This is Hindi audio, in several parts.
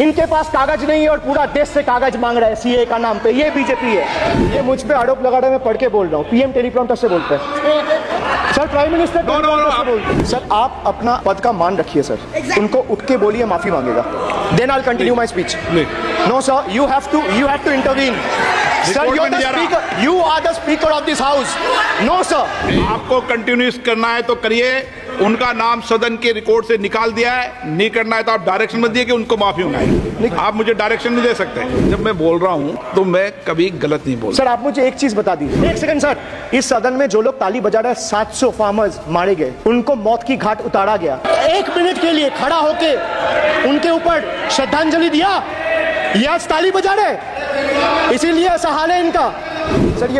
इनके पास कागज नहीं है और पूरा देश से कागज मांग रहा है सीए का नाम पे। ये बीजेपी है। ये मुझ पे आरोप लगा रहा है, मैं पढ़ के बोल रहा हूँ। पीएम टेलीप्रॉम्प्टर से बोलते हैं सर, प्राइम मिनिस्टर टेलीप्रॉम्प्टर से बोलते हैं सर। आप अपना पद का मान रखिए सर, उनको उठ के बोलिए माफी मांगेगा, then I will continue my speech. No sir, you have to intervene sir. You are the speaker of this house. No sir, आपको कंटिन्यूस करना है तो करिए। उनका नाम सदन के रिकॉर्ड से निकाल दिया है। नहीं करना है तो आप डायरेक्शन मत दिए कि उनको माफी मंगाए। आप मुझे डायरेक्शन नहीं दे सकते। जब मैं बोल रहा हूं तो मैं कभी गलत नहीं बोल। सर आप मुझे एक चीज बता दीजिए, एक सेकंड सर। इस सदन में जो लोग ताली बजा रहे हैं, 700 फार्मर्स मारे गए, उनको मौत की घाट उतारा गया। 1 मिनट के लिए खड़ा होके उनके ऊपर श्रद्धांजलि दिया, ये आज ताली बजा रहे, इसीलिए ऐसा हाल है इनका। सर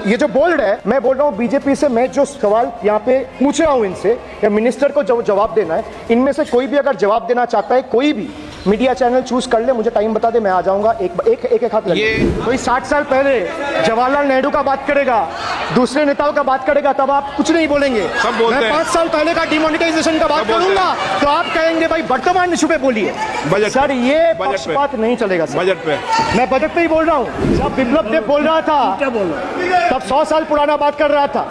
ये जो बोल रहे हैं, मैं बोल रहा हूँ बीजेपी से, मैं जो सवाल यहाँ पे पूछ रहा हूँ इनसे, या मिनिस्टर को जो जवाब देना है, इनमें से कोई भी अगर जवाब देना चाहता है, कोई भी मीडिया चैनल चूज कर ले, मुझे टाइम बता दे, मैं आ जाऊंगा। एक हाथ लगे। कोई 60 साल पहले जवाहरलाल नेहरू का बात करेगा, दूसरे नेताओं का बात करेगा, तब आप कुछ नहीं बोलेंगे। सब बोलते मैं 5 साल पहले का डिमोनेटाइजेशन का बात करूंगा तो आप कहेंगे भाई वर्तमान इशू पे बोलिए। सर ये पक्षपात नहीं चलेगा सर। बजट पे मैं बजट पे ही बोल रहा हूँ। जब बिप्लब देव बोल रहा था तब 100 साल पुराना बात कर रहा था,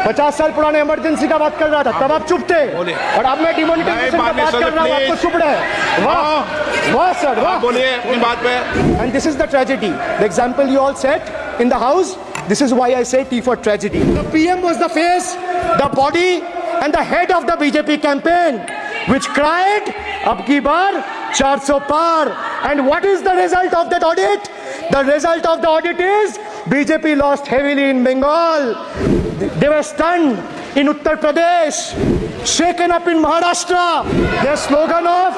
50 साल पुराने इमरजेंसी का बात कर रहा था, तब आप चुप थे। और अब मैं डिमोनेटाइजेशन का बात कर रहा हूँ, आपको चुप रहे। वाह वाह सर, वाह। बोलिए अपनी बात पे। And this is the tragedy. The example you all set in the house. This is why I say T for tragedy. The PM was the face, the body, and the head of the BJP campaign, which cried, "Ab ki baar 400 par." And what is the result of that audit? The result of the audit is BJP lost heavily in Bengal. They were stunned in Uttar Pradesh, shaken up in Maharashtra. Their slogan of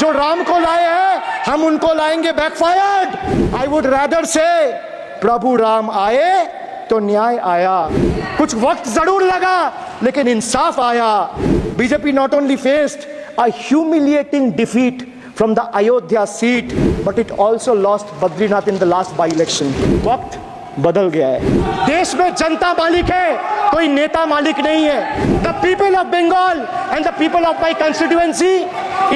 जो राम को लाए हैं हम उनको लाएंगे बैकफायर्ड। आई वुड रादर से प्रभु राम आए तो न्याय आया। कुछ वक्त जरूर लगा लेकिन इंसाफ आया। BJP not only faced a humiliating defeat from the Ayodhya seat, but it also lost Badrinath in the last by-election. वक्त बदल गया है। देश में जनता मालिक है, कोई नेता मालिक नहीं है। The people of Bengal and the people of my constituency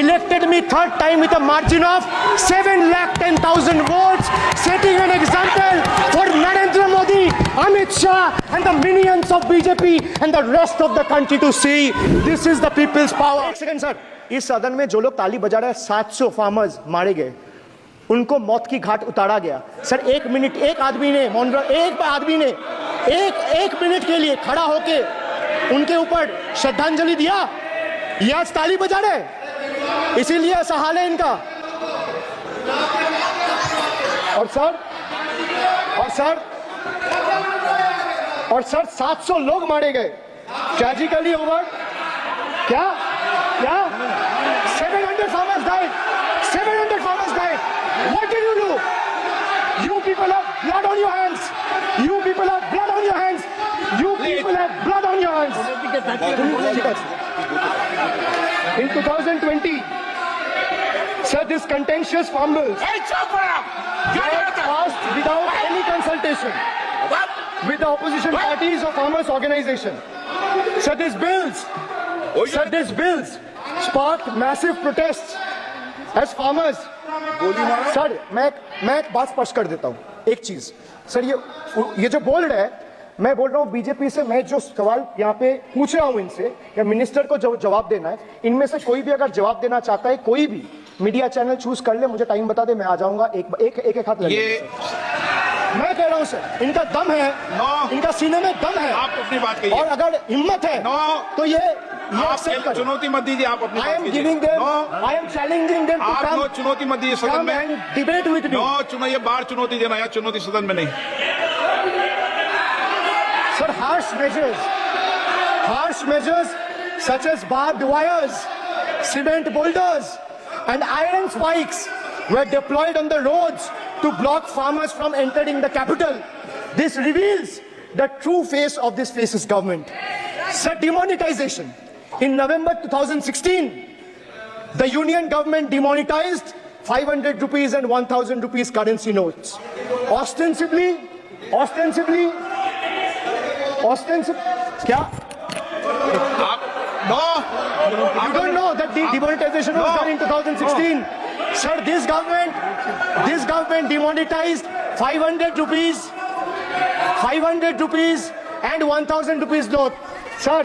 elected me 3rd time with a margin of 7,10,000 votes, setting an example for Narendra Modi, Amit Shah, and the minions of BJP and the rest of the country to see. This is the people's power. एक सेकंड सर, इस सदन में जो लोग ताली बजा रहे हैं, 700 फार्मर्स मारे गए, उनको मौत की घाट उतारा गया। सर 1 मिनट, एक आदमी ने एक मिनट के लिए खड़ा होके उनके ऊपर श्रद्धांजलि दिया, ये आज ताली बजा रहे, इसीलिए ऐसा हाल है इनका। और सर 700 लोग मारे गए, ट्रेजिकली ओवर। क्या 700 farmers died. 700 farmers died. What did you do? You people have blood on your hands. You people have blood on your hands. You people have blood on your hands. In 2020, sir, this contentious farm bills passed without any consultation with the opposition parties or farmers organization. Sir, these bills sparked massive protests as farmers. Sir मैं एक बात स्पष्ट कर देता हूँ, एक चीज सर, ये जो बोल रहे हैं, मैं बोल रहा हूँ बीजेपी से, मैं जो सवाल यहाँ पे पूछ रहा हूँ इनसे, या मिनिस्टर को जो जवाब देना है, इनमें से कोई भी अगर जवाब देना चाहता है, कोई भी मीडिया चैनल चूज कर ले, मुझे टाइम बता दे, मैं आ जाऊंगा। एक हाथ लगे। मैं कह रहा हूँ सर, इनका दम है, इनका सीने में दम है, आप अपनी बात कहिए। और अगर हिम्मत है तो ये आप चुनौती मत दीजिए, आप अपनी I am giving them, I am challenging them to come, चुनौती मत दीजिए सदन come में। and debate with me. ये बाहर चुनौती देना, या चुनौती सदन में नहीं। Sir, harsh measures such as barbed wires, cement boulders, and iron spikes were deployed on the roads to block farmers from entering the capital. This reveals the true face of this fascist government. Sir, demonetization. In November 2016, the union government demonetized 500 rupees and 1,000 rupees currency notes. Ostensibly, क्या? You don't know that the demonetization was done in 2016. Sir, this government demonetized 500 rupees and 1000 rupees note. Sir,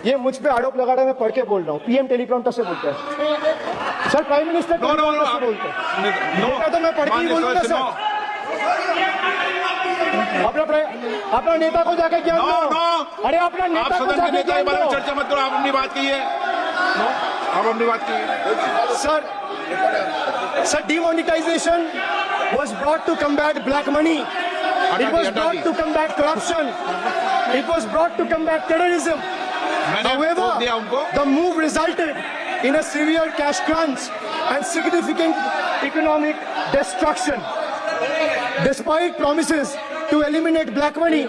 ये मुझ पे आरोप लगा रहा है, मैं पढ़ के बोल रहा हूँ. पीएम टेलीप्रॉम्प्टर से बोलते हैं. सर, प्राइम मिनिस्टर टेलीप्रॉम्प्टर से बोलते हैं. तो मैं पढ़ के ही बोलूंगा सर. अपना नेता को जाके ज्ञान दो. अरे अपना आप नेता को सदन के जाके नेता के ज्ञान बारे में दो. चर्चा मत करो. आप अपनी बात कीजिए. आप अपनी बात कीजिए. Sir, demonetization was brought to combat black money. It was brought to combat corruption. It was brought to combat terrorism. However, the move resulted in a severe cash crunch and significant economic destruction. Despite promises to eliminate black money,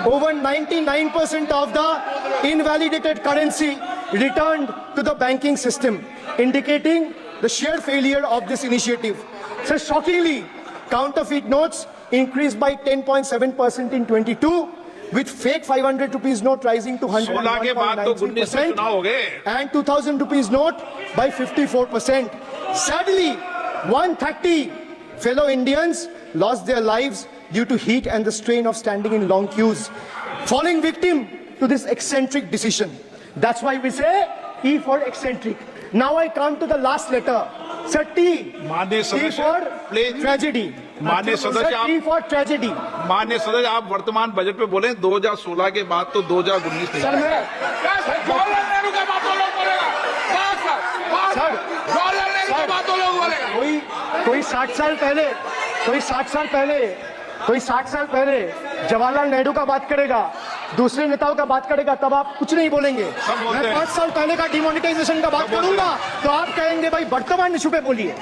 over 99% of the invalidated currency returned to the banking system, indicating the sheer failure of this initiative. So shockingly, counterfeit notes increased by 10.7% in 22, with fake 500 rupees note rising to 16 के बाद तो 19 में चुनाव हो गए. and 2000 rupees note by 54%. Sadly, 130 fellow Indians lost their lives due to heat and the strain of standing in long queues, falling victim to this eccentric decision. That's why we say E for eccentric. Now I come to the last letter. Sir, T. माननीय T सदस्य, for please. tragedy. माननीय सदस्य, Sir, T for tragedy. माननीय सदस्य, आप वर्तमान बजट पे बोले 2016 के बाद तो 2019 सर नहीं. मैं जवाहरलाल नेहरू का बातों लोग बोलेगा. सर जवाहरलाल नेहरू का बातों लोग बोलेगा. कोई 60 साल पहले जवाहरलाल नेहरू का बात करेगा, दूसरे नेताओं का बात करेगा, तब आप कुछ नहीं बोलेंगे. मैं 5 साल पहले का डिमोनेटाइजेशन का बात करूंगा तो आप कहेंगे भाई वर्तमान इशू पे बोलिए.